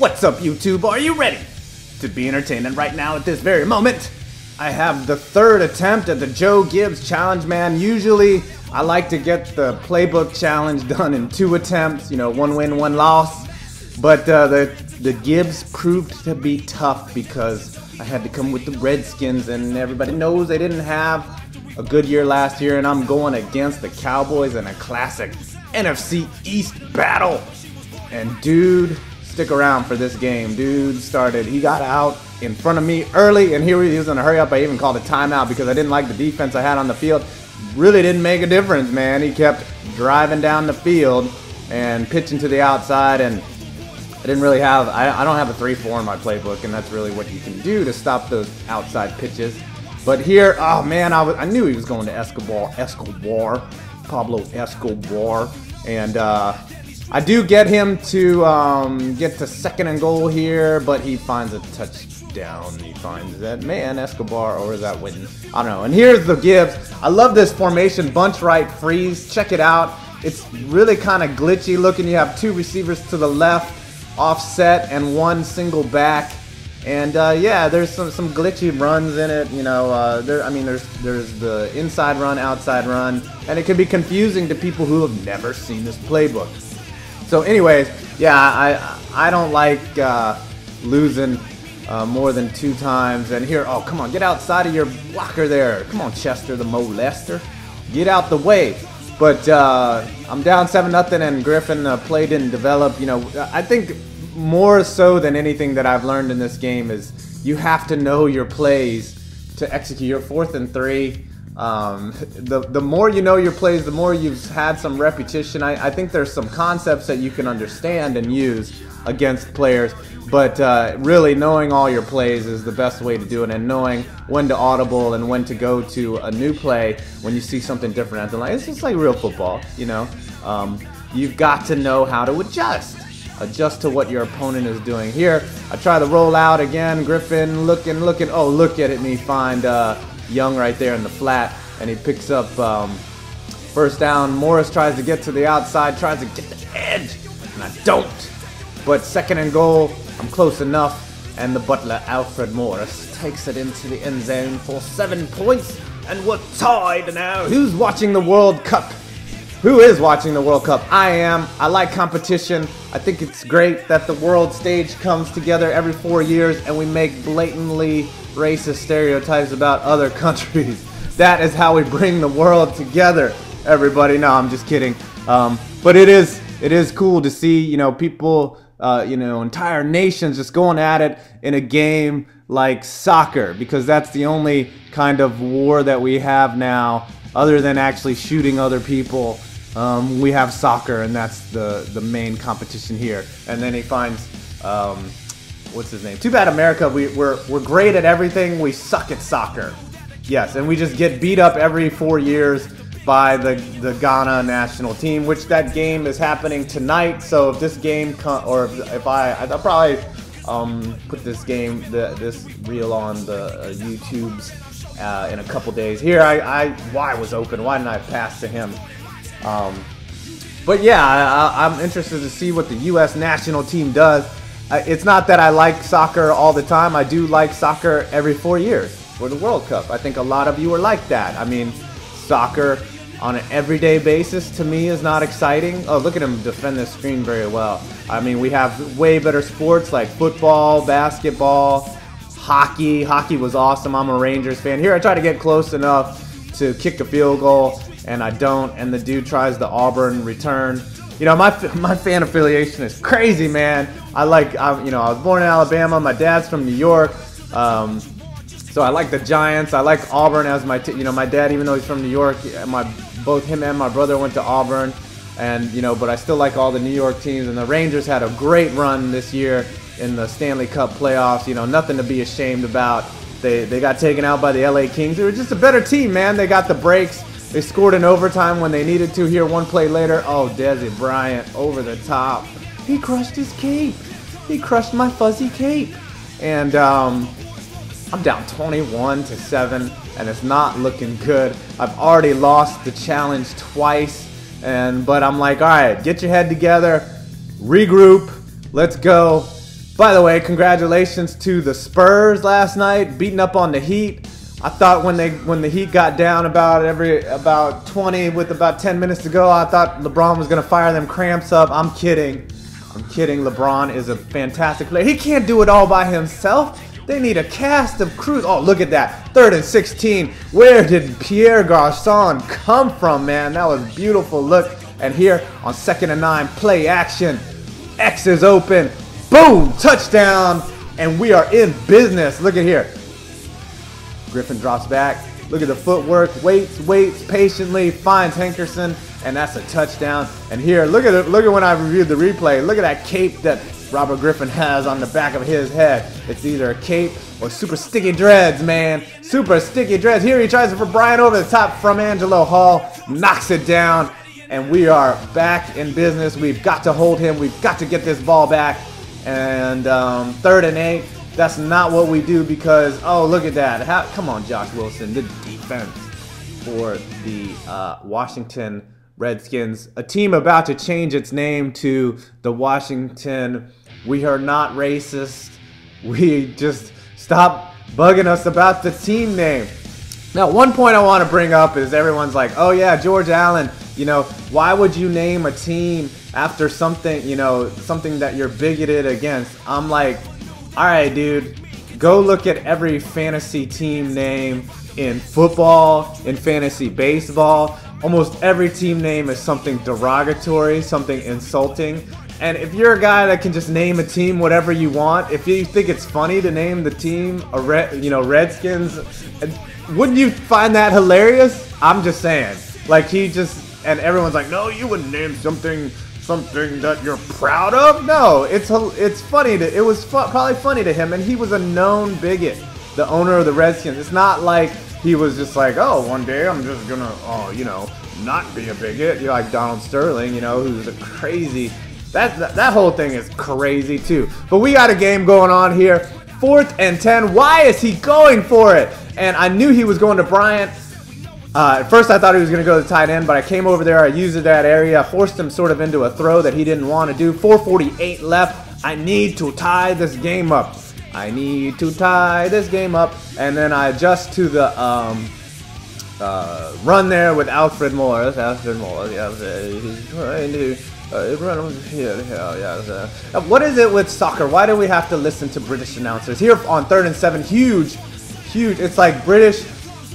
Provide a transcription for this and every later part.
What's up, YouTube? Are you ready to be entertained? And right now, at this very moment, I have the third attempt at the Joe Gibbs challenge, man. Usually, I like to get the playbook challenge done in 2 attempts, you know, 1 win, 1 loss. But the Gibbs proved to be tough because I had to come with the Redskins, and everybody knows they didn't have a good year last year, and I'm going against the Cowboys in a classic NFC East battle. And dude, stick around for this game. Dude he got out in front of me early, and here he was in a hurry up. I even called a timeout because I didn't like the defense I had on the field. Really didn't make a difference, man. He kept driving down the field and pitching to the outside, and I didn't really have, I don't have a 3-4 in my playbook, and that's really what you can do to stop those outside pitches. But here, oh man, I knew he was going to Pablo Escobar, and I do get him to get to 2nd and goal here, but he finds a touchdown. He finds that man Escobar, or is that Witten? I don't know. And here's the Gibbs. I love this formation, bunch right freeze. Check it out. It's really kind of glitchy looking. You have 2 receivers to the left, offset, and 1 single back. And yeah, there's some glitchy runs in it. You know, there's the inside run, outside run, and it can be confusing to people who have never seen this playbook. So anyways, yeah, I don't like losing more than 2 times. And here, oh, come on, get outside of your blocker there. Come on, Chester the molester. Get out the way. But I'm down 7-0, and Griffin play didn't develop. You know, I think more so than anything that I've learned in this game is you have to know your plays to execute your 4th and 3. The more you know your plays, the more you've had some repetition. I think there's some concepts that you can understand and use against players, but really knowing all your plays is the best way to do it, and knowing when to audible and when to go to a new play when you see something different at the line. It's just like real football, you know. You've got to know how to adjust to what your opponent is doing. Here, I try to roll out again. Griffin looking. Oh, look at it, me find Young right there in the flat, and he picks up 1st down. Morris tries to get to the outside, tries to get the edge, and I don't. But 2nd and goal, I'm close enough, and the butler, Alfred Morris, takes it into the end zone for 7 points, and we're tied now. Who's watching the World Cup? Who is watching the World Cup? I am. I like competition. I think it's great that the world stage comes together every 4 years and we make blatantly racist stereotypes about other countries. That is how we bring the world together, everybody. No, I'm just kidding. But it is cool to see, you know, people, you know, entire nations just going at it in a game like soccer, because that's the only kind of war that we have now, other than actually shooting other people. We have soccer, and that's the main competition here. And then he finds what's his name? Too bad America, we're great at everything, we suck at soccer. Yes, and we just get beat up every 4 years by the Ghana national team, which that game is happening tonight. So if this game I'll probably put this game, this reel on the YouTube's in a couple days. Here, Y was open. Why didn't I pass to him? But yeah, I'm interested to see what the U.S. national team does. It's not that I like soccer all the time. I do like soccer every 4 years for the World Cup. I think a lot of you are like that. I mean, soccer on an everyday basis to me is not exciting. Oh, look at him defend this screen very well. I mean, we have way better sports like football, basketball, hockey. Hockey was awesome. I'm a Rangers fan. Here I try to get close enough to kick a field goal, and I don't, and the dude tries the Auburn return. You know, my fan affiliation is crazy, man. You know, I was born in Alabama. My dad's from New York, so I like the Giants. I like Auburn as my you know, my dad, even though he's from New York, both him and my brother went to Auburn, and you know, but I still like all the New York teams. And the Rangers had a great run this year in the Stanley Cup playoffs. You know, nothing to be ashamed about. They got taken out by the LA Kings. They were just a better team, man. They got the breaks. They scored in overtime when they needed to. Here, 1 play later. Oh, Desi Bryant over the top. He crushed his cape. He crushed my fuzzy cape. And I'm down 21-7, and it's not looking good. I've already lost the challenge twice, but I'm like, all right, get your head together, regroup, let's go. By the way, congratulations to the Spurs last night, beating up on the Heat. I thought when the Heat got down about 20 with about 10 minutes to go, I thought LeBron was gonna fire them cramps up. I'm kidding. I'm kidding. LeBron is a fantastic player. He can't do it all by himself. They need a cast of crews. Oh, look at that. 3rd and 16. Where did Pierre Garçon come from, man? That was a beautiful look. And here on 2nd and 9, play action. X is open. Boom! Touchdown. And we are in business. Look at here. Griffin drops back. Look at the footwork. Waits patiently. Finds Hankerson. And that's a touchdown. And here, look at it. Look at when I reviewed the replay. Look at that cape that Robert Griffin has on the back of his head. It's either a cape or super sticky dreads, man. Super sticky dreads. Here he tries it for Bryant over the top from Angelo Hall. Knocks it down. And we are back in business. We've got to hold him. We've got to get this ball back. And 3rd and 8. That's not what we do because, oh, look at that. Come on, Josh Wilson. The defense for the Washington Redskins. A team about to change its name to the Washington We Are Not Racist. We just stop bugging us about the team name. Now, one point I want to bring up is everyone's like, oh yeah, George Allen, you know, why would you name a team after something, you know, something that you're bigoted against? I'm like, all right, dude, go look at every fantasy team name in football, in fantasy baseball. Almost every team name is something derogatory, something insulting. And if you're a guy that can just name a team whatever you want, if you think it's funny to name the team Redskins, wouldn't you find that hilarious? I'm just saying. Like and everyone's like, no, you wouldn't name something that you're proud of. No, it's funny. It was probably funny to him, and he was a known bigot, the owner of the Redskins. It's not like he was just like, oh, one day I'm just gonna, you know, not be a bigot. You're like Donald Sterling, you know, who's a crazy. That whole thing is crazy too. But we got a game going on here. 4th and 10. Why is he going for it? And I knew he was going to Bryant. At first I thought he was going to go to the tight end, but I came over there. I used that area, forced him sort of into a throw that he didn't want to do. 4:48 left. I need to tie this game up. I need to tie this game up. And then I adjust to the run there with Alfred Morris. Alfred Morris, yeah, he's trying to run over here. Yeah. What is it with soccer? Why do we have to listen to British announcers? Here on 3rd and 7, huge. It's like British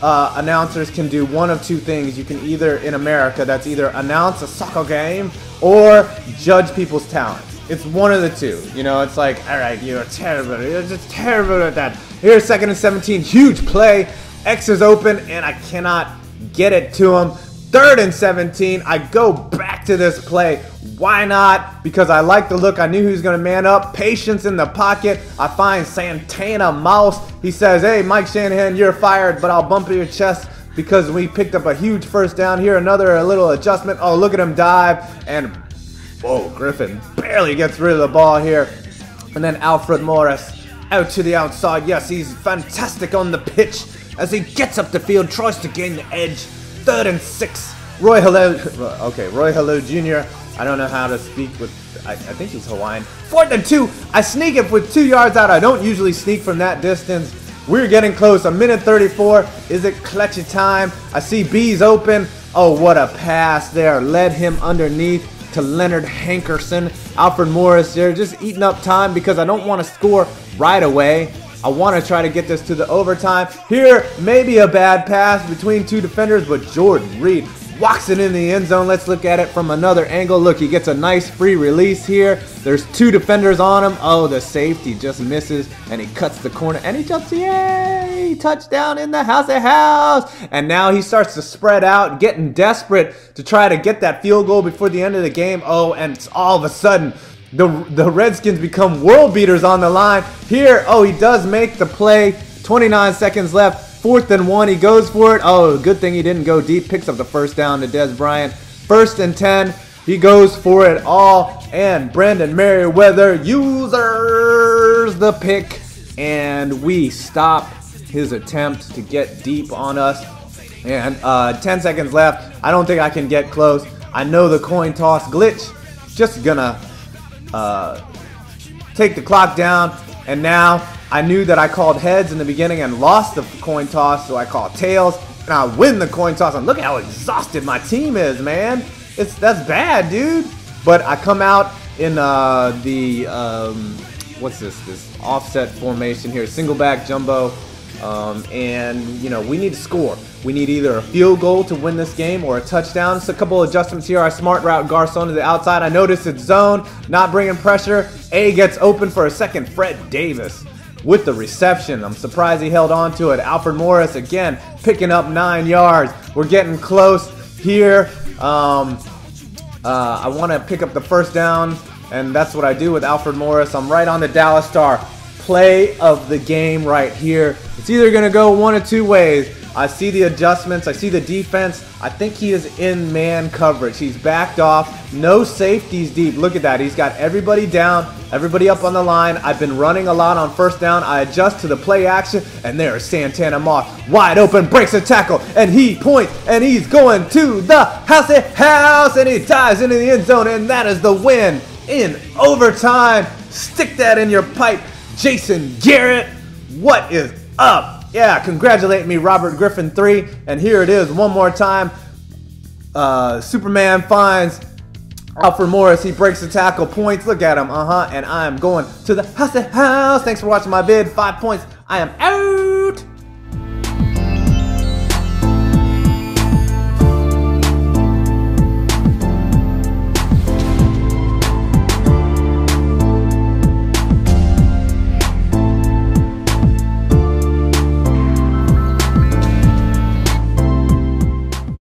announcers can do one of two things. You can either, in America, that's either announce a soccer game or judge people's talents. It's one of the two. You know, it's like, all right, you're terrible. You're just terrible at that. Here's 2nd and 17. Huge play. X is open, and I cannot get it to him. 3rd and 17. I go back to this play. Why not? Because I like the look. I knew he was going to man up. Patience in the pocket. I find Santana Mouse. He says, hey, Mike Shanahan, you're fired, but I'll bump your chest because we picked up a huge first down here. A little adjustment. Oh, look at him dive. And, whoa, Griffin barely gets rid of the ball here. And then Alfred Morris out to the outside. Yes, he's fantastic on the pitch as he gets up the field, tries to gain the edge. 3rd and 6. Roy Hello Jr. I don't know how to speak with, I think he's Hawaiian. 4th and 2. I sneak it with 2 yards out. I don't usually sneak from that distance. We're getting close. 1:34. Is it clutchy time? I see B's open. Oh, what a pass there. Led him underneath to Leonard Hankerson. Alfred Morris there just eating up time because I don't want to score right away. I want to try to get this to the overtime. Here, maybe a bad pass between two defenders, but Jordan Reed walks it in the end zone. Let's look at it from another angle. Look, he gets a nice free release here. There's 2 defenders on him. Oh, the safety just misses, and he cuts the corner, and he jumps. Yay! Touchdown in the house. And now he starts to spread out, getting desperate to try to get that field goal before the end of the game. Oh, and all of a sudden, the Redskins become world beaters on the line. Here, oh, he does make the play. 29 seconds left. 4th and 1. He goes for it. Oh, good thing he didn't go deep. Picks up the first down to Des Bryant. 1st and 10. He goes for it all. And Brandon Merriweather uses the pick. And we stop his attempt to get deep on us. And 10 seconds left. I don't think I can get close. I know the coin toss glitch. Just gonna take the clock down, and now I knew that I called heads in the beginning and lost the coin toss, so I called tails, and I win the coin toss, and look how exhausted my team is, man. That's bad, dude. But I come out in what's this offset formation here, single back jumbo, and you know, we need to score. We need either a field goal to win this game or a touchdown. Just a couple adjustments here. I smart route Garcon to the outside. I notice it's zone, not bringing pressure. A gets open for a second. Fred Davis with the reception. I'm surprised he held on to it. Alfred Morris again picking up 9 yards. We're getting close here. I want to pick up the first down, and that's what I do with Alfred Morris. I'm right on the Dallas Star. Play of the game right here. It's either going to go one of two ways. I see the adjustments. I see the defense. I think he is in man coverage. He's backed off. No safeties deep. Look at that. He's got everybody down, everybody up on the line. I've been running a lot on first down. I adjust to the play action, and there's Santana Moss. Wide open, breaks a tackle, and he points, and he's going to the house, and he dives into the end zone, and that is the win in overtime. Stick that in your pipe, Jason Garrett. What is up? Yeah, congratulate me, Robert Griffin 3. And here it is one more time. Superman finds Alfred Morris. He breaks the tackle, points. Look at him. And I'm going to the house. Thanks for watching my vid. 5 points. I am out.